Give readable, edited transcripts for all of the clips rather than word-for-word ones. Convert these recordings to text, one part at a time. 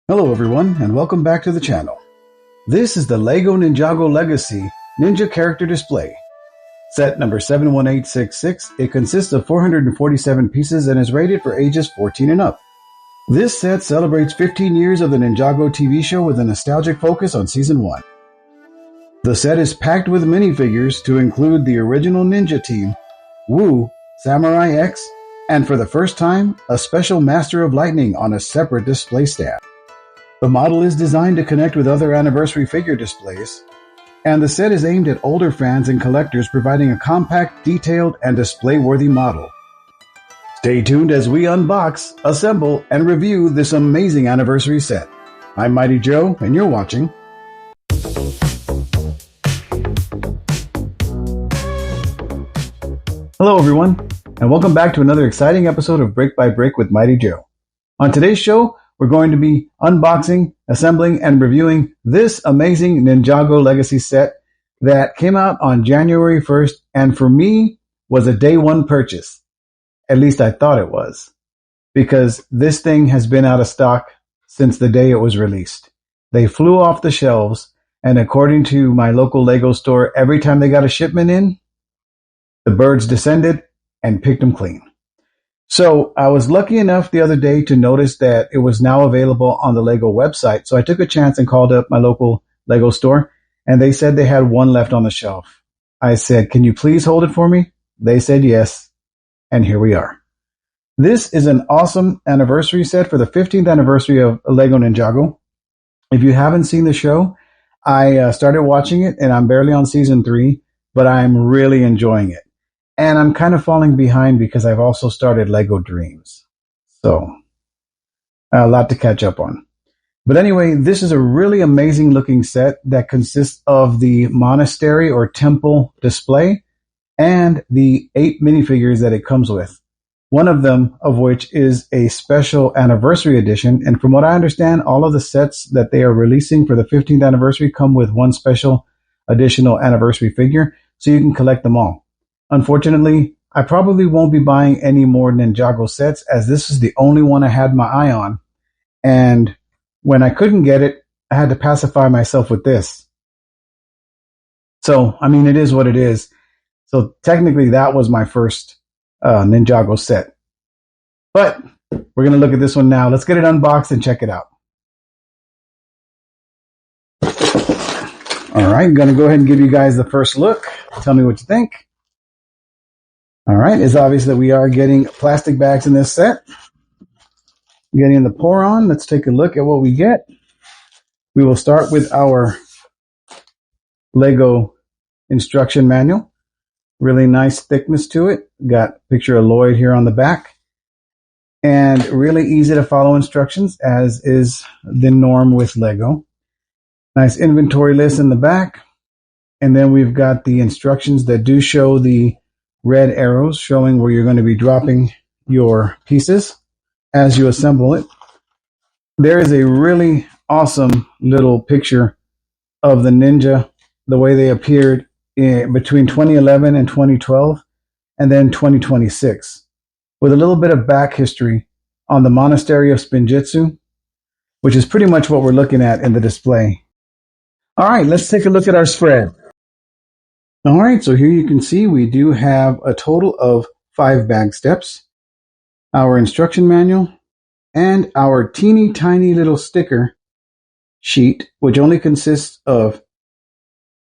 Hello everyone, and welcome back to the channel. This is the LEGO Ninjago Legacy Ninja Character Display. Set number 71866. It consists of 447 pieces and is rated for ages 14 and up. This set celebrates 15 years of the Ninjago TV show with a nostalgic focus on Season 1. The set is packed with minifigures to include the original ninja team, Wu, Samurai X, and for the first time, a special Master of Lightning on a separate display stand. The model is designed to connect with other anniversary figure displays, and the set is aimed at older fans and collectors, providing a compact, detailed, and display-worthy model. Stay tuned as we unbox, assemble, and review this amazing anniversary set. I'm Mighty Joe, and you're watching Hello everyone, and welcome back to another exciting episode of Brick by Brick with Mighty Joe. On today's show, we're going to be unboxing, assembling, and reviewing this amazing Ninjago Legacy set that came out on January 1st, and for me, was a day one purchase. At least I thought it was, because this thing has been out of stock since the day it was released. They flew off the shelves, and according to my local Lego store, every time they got a shipment in, the birds descended and picked them clean. So I was lucky enough the other day to notice that it was now available on the Lego website. So I took a chance and called up my local Lego store, and they said they had one left on the shelf. I said, "Can you please hold it for me?" They said yes, and here we are. This is an awesome anniversary set for the 15th anniversary of Lego Ninjago. If you haven't seen the show, I started watching it, and I'm barely on season 3, but I'm really enjoying it. And I'm kind of falling behind because I've also started Lego Dreams. So, a lot to catch up on. But anyway, this is a really amazing looking set that consists of the monastery or temple display and the 8 minifigures that it comes with. One of them of which is a special anniversary edition. And from what I understand, all of the sets that they are releasing for the 15th anniversary come with one special additional anniversary figure, so you can collect them all. Unfortunately, I probably won't be buying any more Ninjago sets, as this is the only one I had my eye on. And when I couldn't get it, I had to pacify myself with this. So, I mean, it is what it is. So technically, that was my first Ninjago set. But we're going to look at this one now. Let's get it unboxed and check it out. All right, I'm going to go ahead and give you guys the first look. Tell me what you think. All right, it's obvious that we are getting plastic bags in this set. Getting the pour on, let's take a look at what we get. We will start with our Lego instruction manual. Really nice thickness to it. Got a picture of Lloyd here on the back. And really easy to follow instructions, as is the norm with Lego. Nice inventory list in the back. And then we've got the instructions that do show the red arrows showing where you're going to be dropping your pieces as you assemble it. There is a really awesome little picture of the ninja, the way they appeared between 2011 and 2012, and then 2026, with a little bit of back history on the Monastery of Spinjitzu, which is pretty much what we're looking at in the display. All right, let's take a look at our spread. All right, so here you can see we do have a total of 5 bag steps, our instruction manual, and our teeny tiny little sticker sheet, which only consists of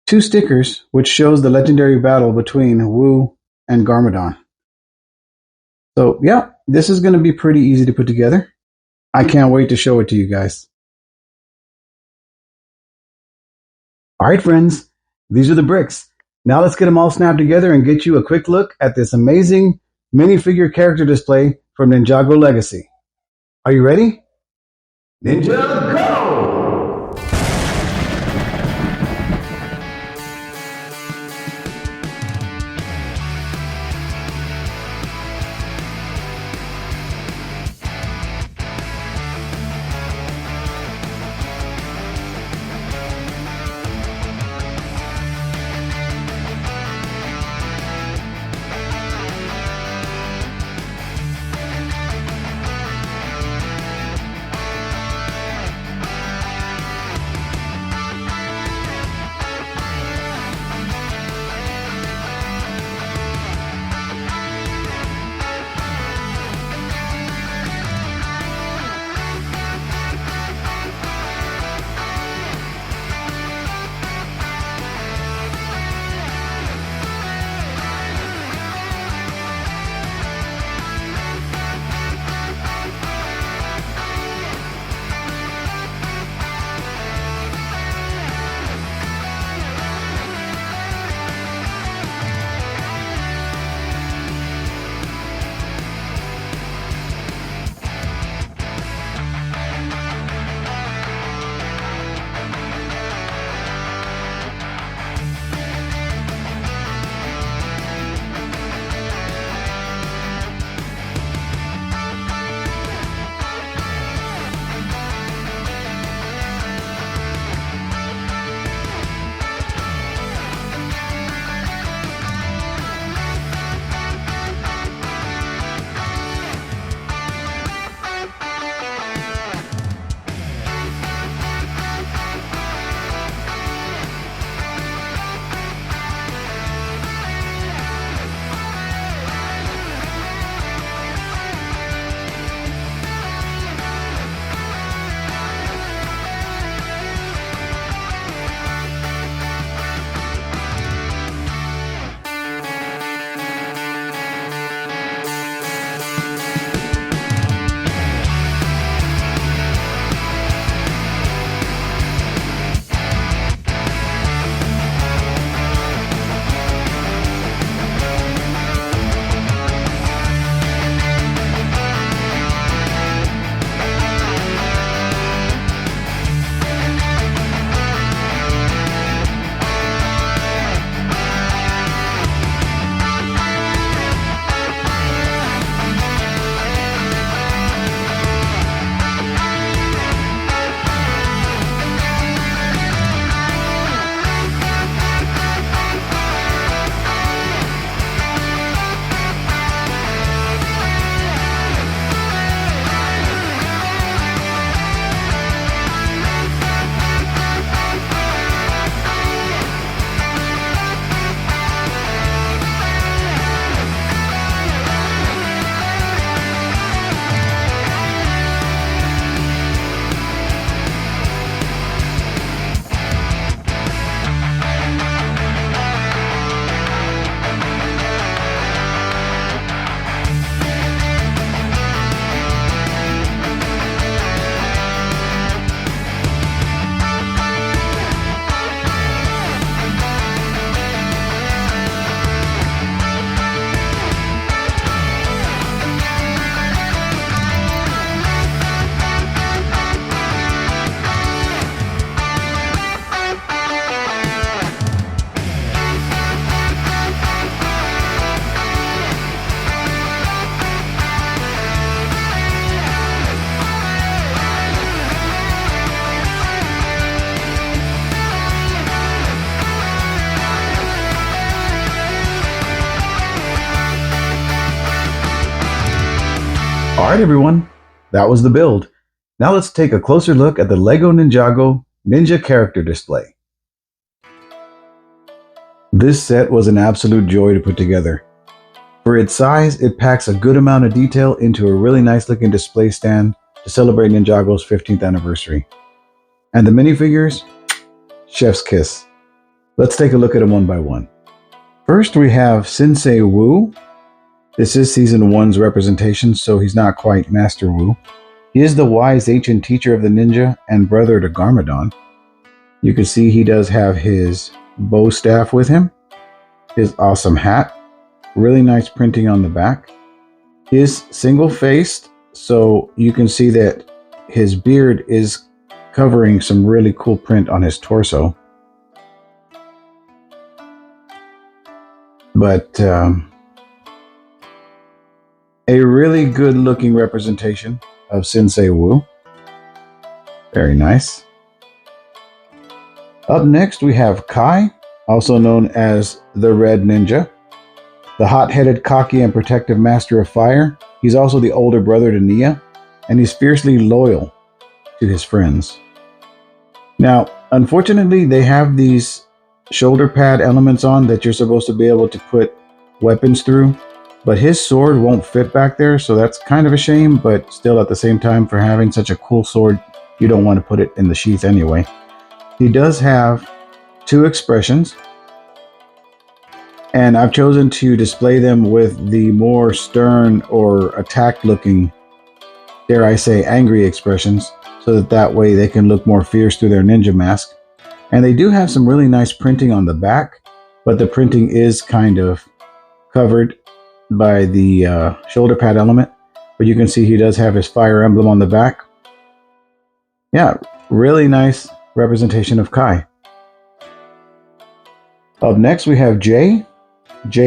2 stickers, which shows the legendary battle between Wu and Garmadon. So yeah, this is going to be pretty easy to put together. I can't wait to show it to you guys. All right, friends, these are the bricks. Now let's get them all snapped together and get you a quick look at this amazing minifigure character display from Ninjago Legacy. Are you ready? Ninja go! Alright everyone, that was the build. Now let's take a closer look at the LEGO Ninjago Ninja character display. This set was an absolute joy to put together. For its size, it packs a good amount of detail into a really nice looking display stand to celebrate Ninjago's 15th anniversary. And the minifigures? Chef's kiss. Let's take a look at them one by one. First we have Sensei Wu. This is Season 1's representation, so he's not quite Master Wu. He is the wise ancient teacher of the ninja and brother to Garmadon. You can see he does have his bow staff with him, his awesome hat, really nice printing on the back. He is single-faced, so you can see that his beard is covering some really cool print on his torso. But a really good looking representation of Sensei Wu. Very nice. Up next we have Kai, also known as the Red Ninja. The hot-headed, cocky, and protective master of fire. He's also the older brother to Nia, and he's fiercely loyal to his friends. Now, unfortunately, they have these shoulder pad elements on that you're supposed to be able to put weapons through. But his sword won't fit back there, so that's kind of a shame, but still at the same time, for having such a cool sword, you don't want to put it in the sheath anyway. He does have two expressions, and I've chosen to display them with the more stern or attacked looking, dare I say, angry expressions, so that way they can look more fierce through their ninja mask. And they do have some really nice printing on the back, but the printing is kind of covered by the shoulder pad element, but you can see he does have his fire emblem on the back. Yeah, really nice representation of Kai. Up next we have Jay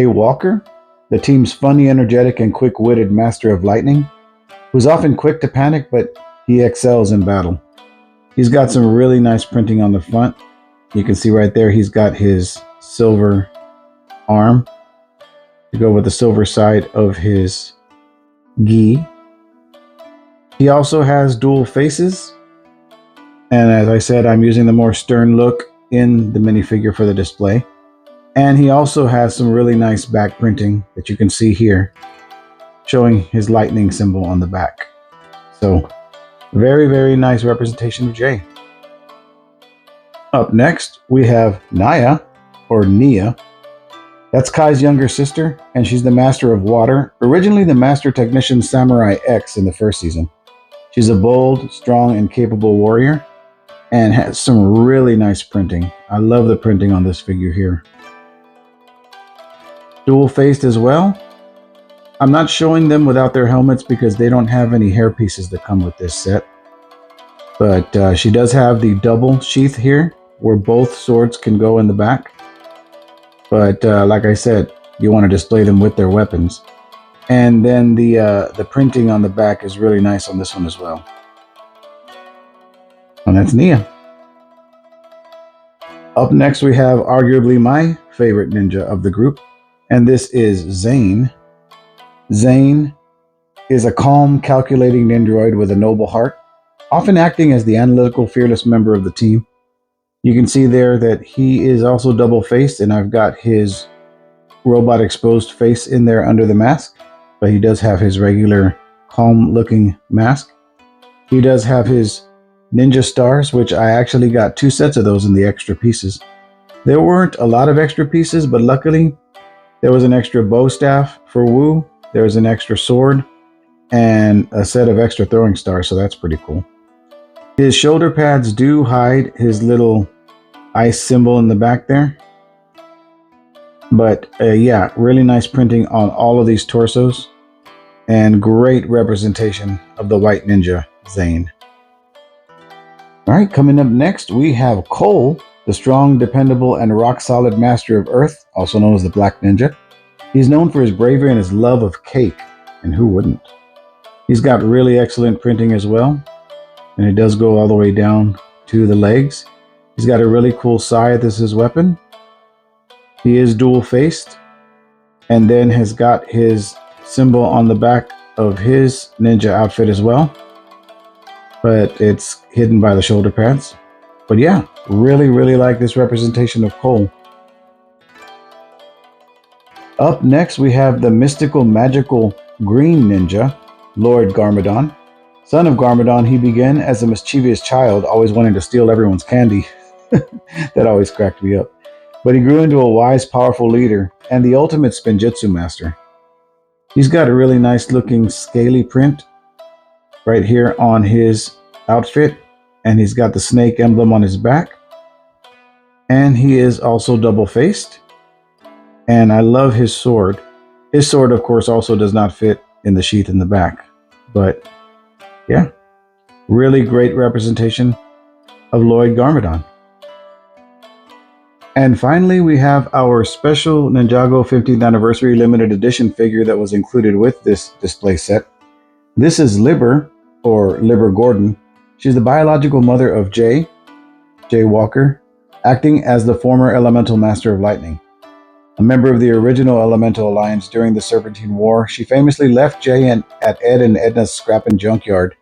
Walker, the team's funny, energetic, and quick-witted master of lightning, who's often quick to panic, but he excels in battle. He's got some really nice printing on the front. You can see right there he's got his silver arm to go with the silver side of his gi. He also has dual faces, and as I said, I'm using the more stern look in the minifigure for the display. And he also has some really nice back printing that you can see here, showing his lightning symbol on the back. So very, very nice representation of Jay. Up next we have Nia, or Nia. That's Kai's younger sister, and she's the Master of Water, originally the Master Technician Samurai X in the first season. She's a bold, strong, and capable warrior, and has some really nice printing. I love the printing on this figure here. Dual-faced as well. I'm not showing them without their helmets because they don't have any hair pieces that come with this set. But she does have the double sheath here, where both swords can go in the back. But like I said, you want to display them with their weapons. And then the printing on the back is really nice on this one as well. And that's Nia. Up next we have arguably my favorite ninja of the group, and this is Zane. Zane is a calm, calculating nindroid with a noble heart, often acting as the analytical, fearless member of the team. You can see there that he is also double-faced, and I've got his robot exposed face in there under the mask, but he does have his regular calm-looking mask. He does have his ninja stars, which I actually got 2 sets of those in the extra pieces. There weren't a lot of extra pieces, but luckily there was an extra bow staff for Wu, there was an extra sword, and a set of extra throwing stars, so that's pretty cool. His shoulder pads do hide his little ice symbol in the back there. But yeah, really nice printing on all of these torsos. And great representation of the white ninja, Zane. Alright, coming up next, we have Cole, the strong, dependable, and rock-solid master of Earth, also known as the Black Ninja. He's known for his bravery and his love of cake, and who wouldn't? He's got really excellent printing as well. And it does go all the way down to the legs. He's got a really cool scythe as his weapon. He is dual-faced, and then has got his symbol on the back of his ninja outfit as well, but it's hidden by the shoulder pads. But yeah, really like this representation of Cole. Up next, we have the mystical, magical green ninja, Lord Garmadon. Son of Garmadon, he began as a mischievous child, always wanting to steal everyone's candy. That always cracked me up. But he grew into a wise, powerful leader and the ultimate spinjitzu master. He's got a really nice looking scaly print right here on his outfit, and he's got the snake emblem on his back. And he is also double-faced. And I love his sword. His sword, of course, also does not fit in the sheath in the back. But yeah, really great representation of Lord Garmadon. And finally, we have our special Ninjago 15th Anniversary Limited Edition figure that was included with this display set. This is Liber, or Liber Gordon. She's the biological mother of Jay Walker, acting as the former Elemental Master of Lightning. A member of the original Elemental Alliance during the Serpentine War, she famously left Jay at Ed and Edna's scrap and junkyard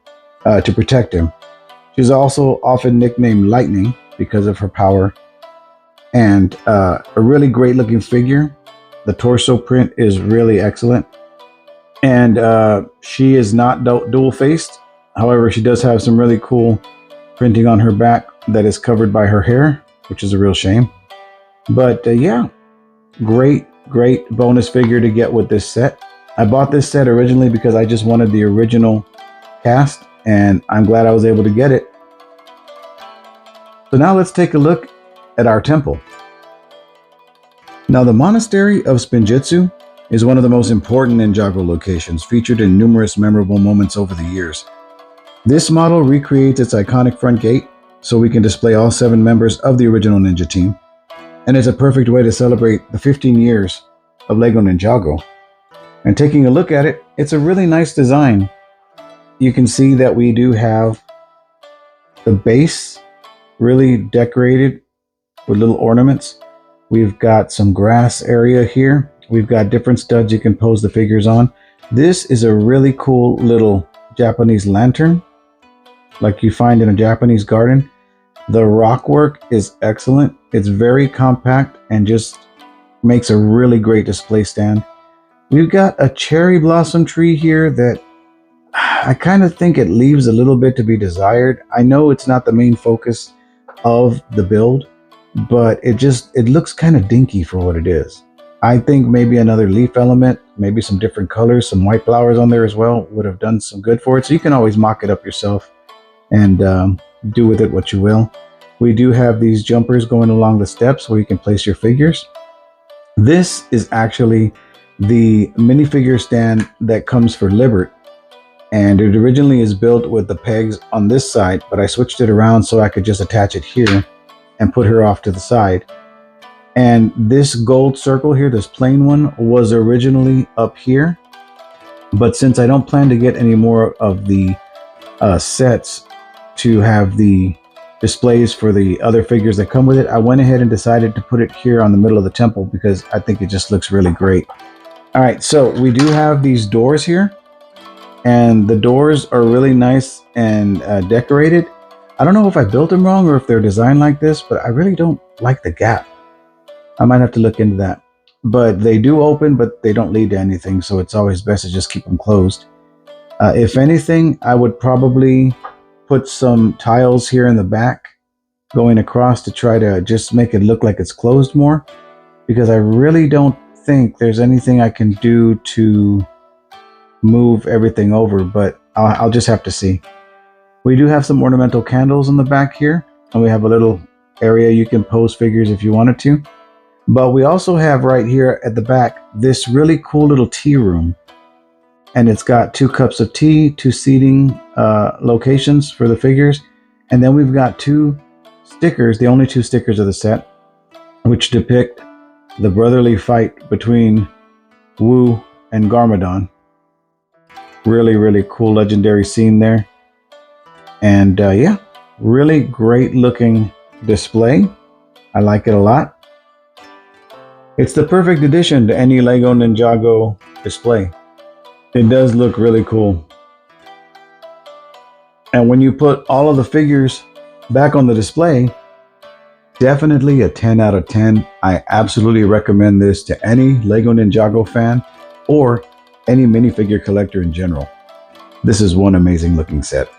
to protect him. She's also often nicknamed Lightning because of her power. And a really great looking figure. The torso print is really excellent. And she is not dual-faced. However, she does have some really cool printing on her back that is covered by her hair, which is a real shame. But yeah, great bonus figure to get with this set. I bought this set originally because I just wanted the original cast, and I'm glad I was able to get it. So now let's take a look at our temple. Now, the Monastery of Spinjitzu is one of the most important Ninjago locations, featured in numerous memorable moments over the years. This model recreates its iconic front gate so we can display all 7 members of the original ninja team, and it's a perfect way to celebrate the 15 years of LEGO Ninjago. And taking a look at it, it's a really nice design. You can see that we do have the base really decorated with little ornaments. We've got some grass area here. We've got different studs you can pose the figures on. This is a really cool little Japanese lantern, like you find in a Japanese garden. The rock work is excellent. It's very compact and just makes a really great display stand. We've got a cherry blossom tree here that I kind of think it leaves a little bit to be desired. I know it's not the main focus of the build, but it looks kind of dinky for what it is. I think maybe another leaf element, maybe some different colors, some white flowers on there as well would have done some good for it. So you can always mock it up yourself and do with it what you will. We do have these jumpers going along the steps where you can place your figures. This is actually the minifigure stand that comes for Libert, and it originally is built with the pegs on this side, but I switched it around so I could just attach it here and put her off to the side. And this gold circle here, this plain one, was originally up here, but since I don't plan to get any more of the sets to have the displays for the other figures that come with it, I went ahead and decided to put it here on the middle of the temple because I think it just looks really great. All right, so we do have these doors here, and the doors are really nice and decorated. I don't know if I built them wrong or if they're designed like this, but I really don't like the gap. I might have to look into that. But they do open, but they don't lead to anything, so it's always best to just keep them closed. If anything, I would probably put some tiles here in the back going across to try to just make it look like it's closed more, because I really don't think there's anything I can do to move everything over, but I'll just have to see. We do have some ornamental candles in the back here, and we have a little area you can pose figures if you wanted to. But we also have right here at the back this really cool little tea room, and it's got 2 cups of tea, 2 seating locations for the figures, and then we've got 2 stickers, the only 2 stickers of the set, which depict the brotherly fight between Wu and Garmadon. Really cool legendary scene there. And yeah, really great looking display. I like it a lot. It's the perfect addition to any LEGO Ninjago display. It does look really cool. And when you put all of the figures back on the display, definitely a 10 out of 10. I absolutely recommend this to any Lego Ninjago fan or any minifigure collector in general. This is one amazing looking set.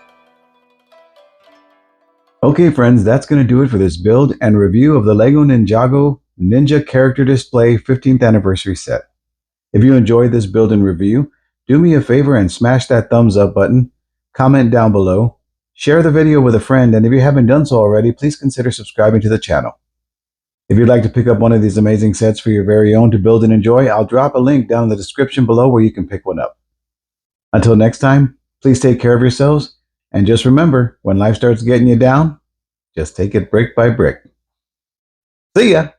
Okay, friends, that's going to do it for this build and review of the Lego Ninjago Ninja Character Display 15th Anniversary set. If you enjoyed this build and review, do me a favor and smash that thumbs up button, comment down below, share the video with a friend, and if you haven't done so already, please consider subscribing to the channel. If you'd like to pick up one of these amazing sets for your very own to build and enjoy, I'll drop a link down in the description below where you can pick one up. Until next time, please take care of yourselves, and just remember, when life starts getting you down, just take it brick by brick. See ya!